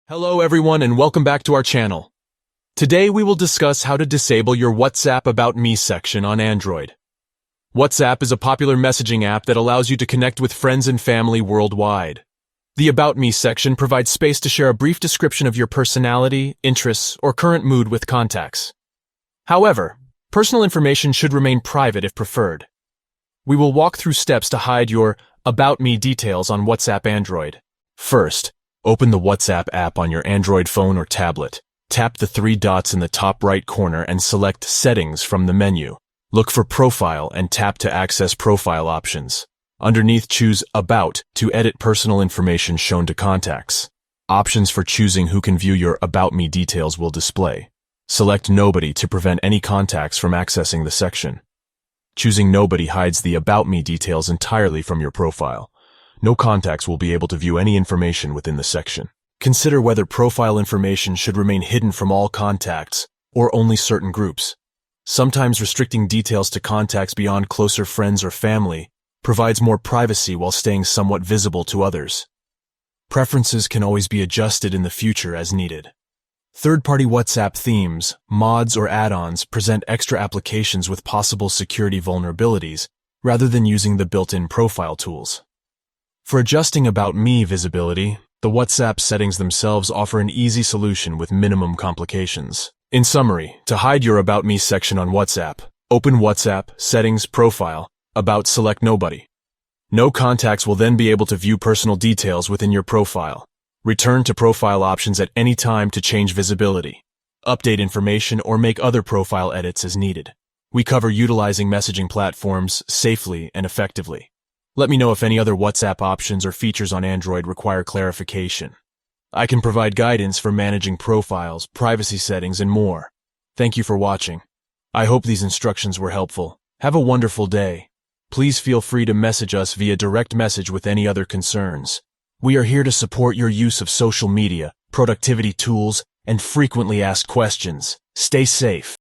Hello everyone and welcome back to our channel. Today we will discuss how to disable your WhatsApp About Me section on Android. WhatsApp is a popular messaging app that allows you to connect with friends and family worldwide. The About Me section provides space to share a brief description of your personality, interests, or current mood with contacts. However, personal information should remain private if preferred. We will walk through steps to hide your About Me details on WhatsApp Android. First, open the WhatsApp app on your Android phone or tablet. Tap the three dots in the top right corner and select Settings from the menu. Look for Profile and tap to access profile options. Underneath, choose About to edit personal information shown to contacts. Options for choosing who can view your About Me details will display. Select Nobody to prevent any contacts from accessing the section. Choosing Nobody hides the About Me details entirely from your profile. No contacts will be able to view any information within the section. Consider whether profile information should remain hidden from all contacts or only certain groups. Sometimes restricting details to contacts beyond closer friends or family provides more privacy while staying somewhat visible to others. Preferences can always be adjusted in the future as needed. Third-party WhatsApp themes, mods, or add-ons present extra applications with possible security vulnerabilities rather than using the built-in profile tools. For adjusting About Me visibility, the WhatsApp settings themselves offer an easy solution with minimum complications. In summary, to hide your About Me section on WhatsApp, open WhatsApp, Settings, Profile, About, select Nobody. No contacts will then be able to view personal details within your profile. Return to Profile options at any time to change visibility. Update information or make other profile edits as needed. We cover utilizing messaging platforms safely and effectively. Let me know if any other WhatsApp options or features on Android require clarification. I can provide guidance for managing profiles, privacy settings, and more. Thank you for watching. I hope these instructions were helpful. Have a wonderful day. Please feel free to message us via direct message with any other concerns. We are here to support your use of social media, productivity tools, and frequently asked questions. Stay safe.